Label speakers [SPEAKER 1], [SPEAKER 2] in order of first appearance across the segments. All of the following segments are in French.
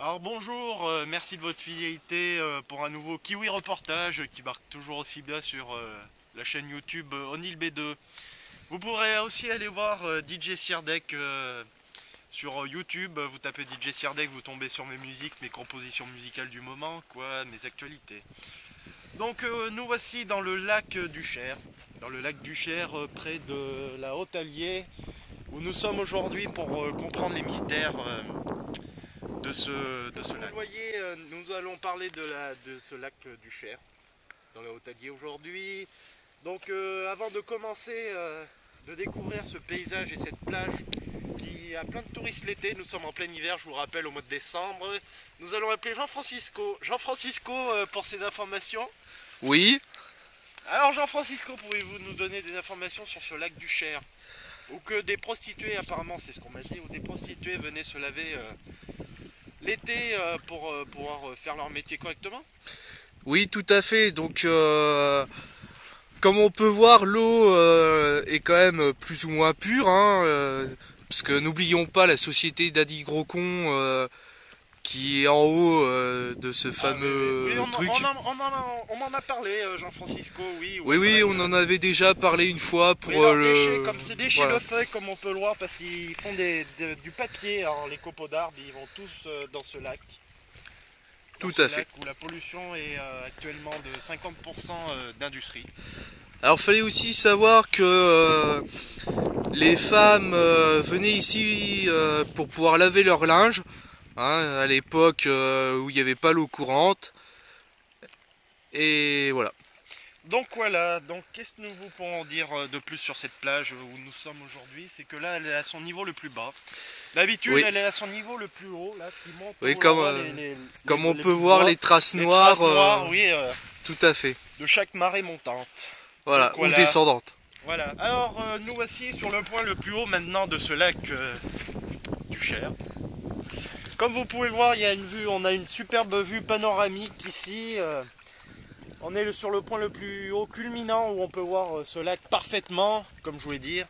[SPEAKER 1] Alors bonjour, merci de votre fidélité pour un nouveau Kiwi reportage qui marque toujours aussi bien sur la chaîne YouTube Onil B2. Vous pourrez aussi aller voir DJ Sirdek sur YouTube. Vous tapez DJ Sirdek, vous tombez sur mes musiques, mes compositions musicales du moment, quoi, mes actualités. Donc nous voici dans le lac du Cher, près de la Haute-Allier, où nous sommes aujourd'hui pour comprendre les mystères de ce lac. Vous voyez, nous allons parler de ce lac du Cher, dans la Haute-Allier aujourd'hui. Donc avant de commencer de découvrir ce paysage et cette plage qui a plein de touristes l'été, nous sommes en plein hiver, je vous rappelle, au mois de décembre. Nous allons appeler Jean-Francisco. Jean-Francisco, pour ces informations.
[SPEAKER 2] Oui,
[SPEAKER 1] Alors Jean-Francisco, pouvez-vous nous donner des informations sur ce lac du Cher? Ou que des prostituées, apparemment c'est ce qu'on m'a dit, ou des prostituées venaient se laver l'été pour pouvoir faire leur métier correctement?
[SPEAKER 2] oui, tout à fait. Donc, comme on peut voir, l'eau est quand même plus ou moins pure, hein, parce que n'oublions pas la société d'Adi Grocon qui est en haut de ce fameux
[SPEAKER 1] oui,
[SPEAKER 2] truc.
[SPEAKER 1] on en a parlé, Jean-Francisco, oui.
[SPEAKER 2] Oui, oui, on en avait déjà parlé une fois pour
[SPEAKER 1] oui,
[SPEAKER 2] le.
[SPEAKER 1] comme c'est des
[SPEAKER 2] Voilà.
[SPEAKER 1] chylofeuilles, comme on peut le voir, parce qu'ils font du papier, alors les copeaux d'arbres, ils vont tous dans ce lac.
[SPEAKER 2] Tout à fait.
[SPEAKER 1] Lac où la pollution est actuellement de 50% d'industrie.
[SPEAKER 2] Alors, fallait aussi savoir que les femmes venaient ici pour pouvoir laver leur linge, hein, à l'époque où il n'y avait pas l'eau courante. Et voilà.
[SPEAKER 1] Donc voilà, donc qu'est-ce que nous vous pouvons dire de plus sur cette plage où nous sommes aujourd'hui? C'est que là, elle est à son niveau le plus bas. D'habitude,
[SPEAKER 2] Oui.
[SPEAKER 1] elle est à son niveau le plus haut, là, qui monte.
[SPEAKER 2] Oui,
[SPEAKER 1] où
[SPEAKER 2] comme,
[SPEAKER 1] l'on voit
[SPEAKER 2] comme on
[SPEAKER 1] les
[SPEAKER 2] peut
[SPEAKER 1] plus
[SPEAKER 2] voir
[SPEAKER 1] bas,
[SPEAKER 2] les traces
[SPEAKER 1] les
[SPEAKER 2] noires,
[SPEAKER 1] traces noires, oui,
[SPEAKER 2] tout à fait.
[SPEAKER 1] de chaque marée montante.
[SPEAKER 2] Voilà,
[SPEAKER 1] Donc voilà.
[SPEAKER 2] ou descendante.
[SPEAKER 1] Voilà, alors nous voici sur le point le plus haut maintenant de ce lac du Cher. Comme vous pouvez le voir, il y a une vue, on a une superbe vue panoramique ici. On est sur le point le plus haut culminant où on peut voir ce lac parfaitement, comme je voulais dire.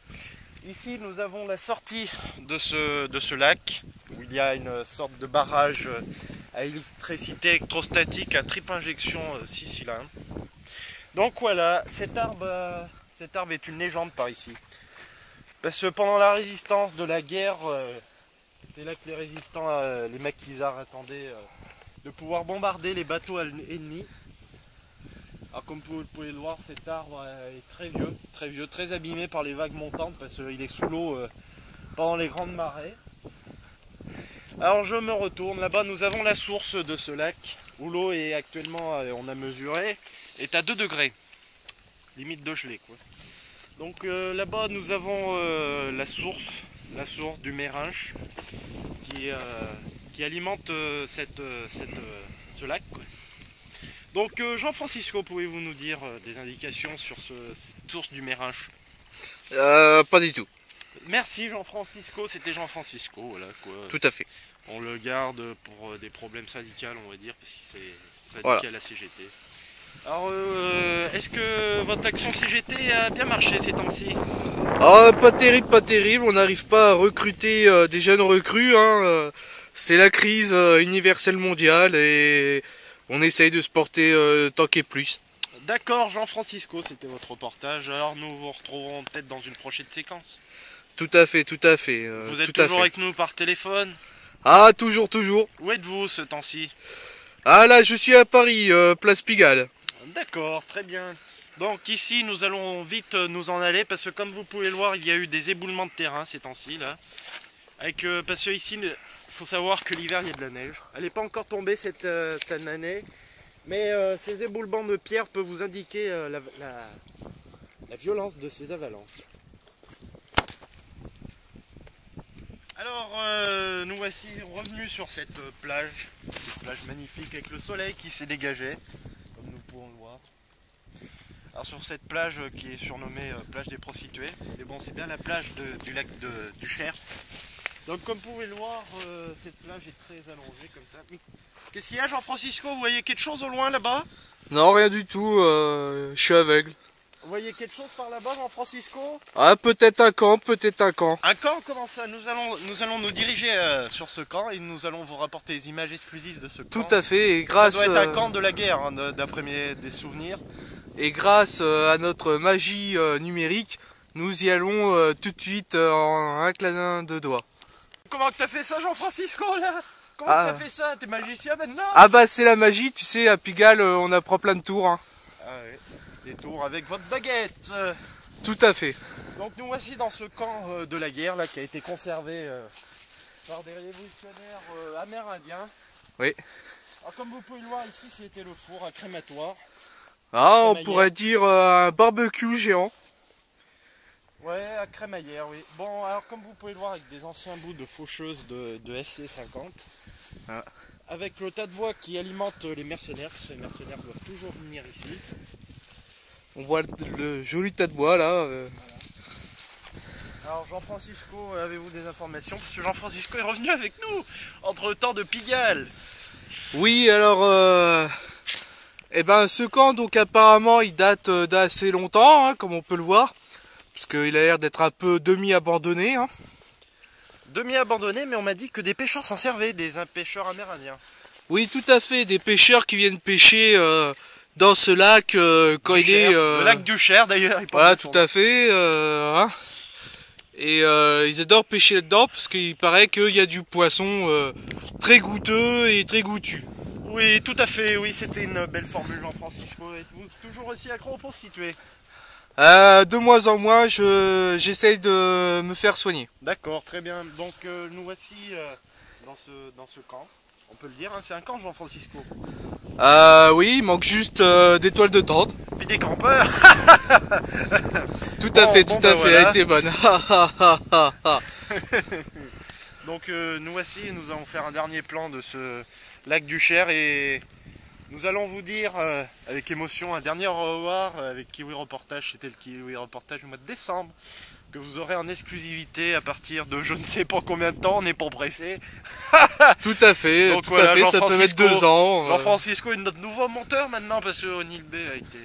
[SPEAKER 1] Ici, nous avons la sortie de ce lac, où il y a une sorte de barrage à électricité électrostatique à triple injection 6 cylindres. Donc voilà, cet arbre est une légende par ici. Parce que pendant la résistance de la guerre, c'est là que les résistants, les maquisards attendaient de pouvoir bombarder les bateaux ennemis. Alors comme vous pouvez le voir, cet arbre est très vieux, très abîmé par les vagues montantes parce qu'il est sous l'eau pendant les grandes marées. Alors je me retourne, là-bas nous avons la source de ce lac où l'eau est actuellement, on a mesuré, est à 2 degrés, limite de gelée quoi. Donc là-bas nous avons la source du Mérinche qui alimente ce lac quoi. Donc Jean-Francisco, pouvez-vous nous dire des indications sur cette source du Mérinche?
[SPEAKER 2] Pas du tout.
[SPEAKER 1] Merci Jean-Francisco, c'était Jean-Francisco, voilà quoi.
[SPEAKER 2] Tout à fait.
[SPEAKER 1] On le garde pour des problèmes syndicaux, on va dire, parce que c'est syndical
[SPEAKER 2] Voilà.
[SPEAKER 1] à la CGT. Alors, est-ce que votre action CGT a bien marché ces temps-ci?
[SPEAKER 2] Ah, pas terrible, pas terrible. On n'arrive pas à recruter des jeunes recrues, hein. C'est la crise universelle mondiale et on essaye de se porter tant qu'est plus.
[SPEAKER 1] D'accord Jean-Francisco, c'était votre reportage. Alors nous vous retrouverons peut-être dans une prochaine séquence.
[SPEAKER 2] Tout à fait, tout à fait.
[SPEAKER 1] Vous êtes
[SPEAKER 2] tout à
[SPEAKER 1] toujours
[SPEAKER 2] fait.
[SPEAKER 1] avec nous par téléphone?
[SPEAKER 2] Ah, toujours, toujours.
[SPEAKER 1] Où êtes-vous ce temps-ci?
[SPEAKER 2] Ah là, je suis à Paris, place Pigalle.
[SPEAKER 1] D'accord, très bien. Donc ici nous allons vite nous en aller parce que comme vous pouvez le voir il y a eu des éboulements de terrain ces temps-ci là. Parce que ici il faut savoir que l'hiver il y a de la neige. Elle n'est pas encore tombée cette année. Mais ces éboulements de pierre peuvent vous indiquer la violence de ces avalanches. Alors nous voici revenus sur cette plage magnifique avec le soleil qui s'est dégagé, comme nous pouvons le voir. Alors sur cette plage qui est surnommée plage des prostituées, mais bon c'est bien la plage du lac du Cher. Donc comme vous pouvez le voir, cette plage est très allongée comme ça. Qu'est-ce qu'il y a Jean-Francisco? Vous voyez quelque chose au loin là-bas?
[SPEAKER 2] Non, rien du tout, je suis aveugle.
[SPEAKER 1] Vous voyez quelque chose par là-bas, Jean-Francisco?
[SPEAKER 2] Ah, peut-être un camp, peut-être un camp.
[SPEAKER 1] Un camp, comment ça? Nous allons nous diriger sur ce camp et nous allons vous rapporter des images exclusives de ce camp.
[SPEAKER 2] Tout à fait, et grâce,
[SPEAKER 1] Ça doit être un camp de la guerre, hein, d'après des souvenirs.
[SPEAKER 2] et grâce à notre magie numérique, nous y allons tout de suite en un clin de doigts.
[SPEAKER 1] Comment que t'as fait ça, Jean-Francisco, là? Comment t'as fait ça? T'es magicien maintenant?
[SPEAKER 2] Ah bah c'est la magie, tu sais, à Pigalle on apprend plein de tours. Hein.
[SPEAKER 1] Ah ouais, des tours avec votre baguette.
[SPEAKER 2] Tout à fait.
[SPEAKER 1] Donc nous voici dans ce camp de la guerre là qui a été conservé par des révolutionnaires amérindiens.
[SPEAKER 2] Oui.
[SPEAKER 1] Alors comme vous pouvez le voir ici, c'était le four, un crématoire.
[SPEAKER 2] Ah, on pourrait dire un barbecue géant.
[SPEAKER 1] Ouais, à crémaillère, oui. Bon, alors comme vous pouvez le voir avec des anciens bouts de faucheuses de SC50.
[SPEAKER 2] Ah.
[SPEAKER 1] Avec le tas de bois qui alimente les mercenaires, parce que les mercenaires doivent toujours venir ici.
[SPEAKER 2] On voit le joli tas de bois là.
[SPEAKER 1] Voilà. Alors Jean-Francisco, avez-vous des informations? Parce que Jean-Francisco est revenu avec nous, entre le temps de Pigalle.
[SPEAKER 2] Oui, alors eh ben ce camp donc apparemment il date d'assez longtemps, hein, comme on peut le voir. Parce qu'il a l'air d'être un peu demi-abandonné. Hein.
[SPEAKER 1] Demi-abandonné, mais on m'a dit que des pêcheurs s'en servaient, des pêcheurs amérindiens.
[SPEAKER 2] Oui, tout à fait, des pêcheurs qui viennent pêcher dans ce lac quand il est...
[SPEAKER 1] Le lac du Cher d'ailleurs.
[SPEAKER 2] Voilà, tout à fait. Hein. Et ils adorent pêcher là-dedans parce qu'il paraît qu'il y a du poisson très goûteux et très goûtu.
[SPEAKER 1] Oui, tout à fait, oui, c'était une belle formule, Jean-Francisco. Êtes-vous toujours aussi accro aux prostituées?
[SPEAKER 2] De moins en moins, j'essaye de me faire soigner.
[SPEAKER 1] D'accord, très bien. Donc nous voici dans ce camp. On peut le dire, hein, c'est un camp, Jean-Francisco.
[SPEAKER 2] Oui, il manque juste des toiles de tente.
[SPEAKER 1] Puis des campeurs.
[SPEAKER 2] Tout à fait, tout à fait,
[SPEAKER 1] voilà.
[SPEAKER 2] elle était bonne.
[SPEAKER 1] Donc nous voici, nous allons faire un dernier plan de ce lac du Cher et nous allons vous dire avec émotion un dernier au revoir avec Kiwi Reportage. C'était le Kiwi Reportage du mois de décembre que vous aurez en exclusivité à partir de je ne sais pas combien de temps, on n'est pas pressé.
[SPEAKER 2] Tout à fait,
[SPEAKER 1] donc,
[SPEAKER 2] tout
[SPEAKER 1] voilà,
[SPEAKER 2] à fait, ça peut mettre 2 ans.
[SPEAKER 1] Jean-Francisco est notre nouveau monteur maintenant parce que O'Neill B a été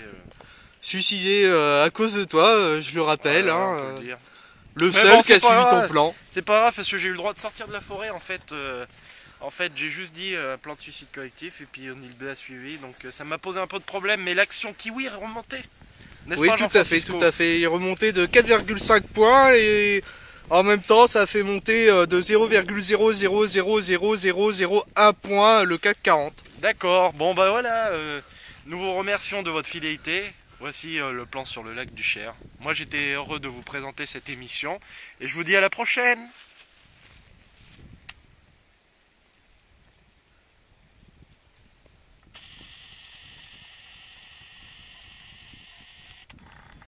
[SPEAKER 2] suicidé à cause de toi, je le rappelle.
[SPEAKER 1] voilà,
[SPEAKER 2] Hein,
[SPEAKER 1] on peut le dire.
[SPEAKER 2] le
[SPEAKER 1] Mais
[SPEAKER 2] seul
[SPEAKER 1] bon,
[SPEAKER 2] qui a
[SPEAKER 1] c'est pas
[SPEAKER 2] suivi
[SPEAKER 1] grave.
[SPEAKER 2] ton plan.
[SPEAKER 1] C'est pas grave parce que j'ai eu le droit de sortir de la forêt en fait. En fait, j'ai juste dit plan de suicide collectif et puis O'Neill B a suivi, donc ça m'a posé un peu de problème, mais l'action Kiwi est remontée.
[SPEAKER 2] Oui,
[SPEAKER 1] pas,
[SPEAKER 2] tout à fait, tout à fait. Il est remonté de 4,5 points et en même temps, ça a fait monter de 0,00000001 points le CAC 40.
[SPEAKER 1] D'accord, bon bah voilà, nous vous remercions de votre fidélité. Voici le plan sur le lac du Cher. Moi j'étais heureux de vous présenter cette émission et je vous dis à la prochaine.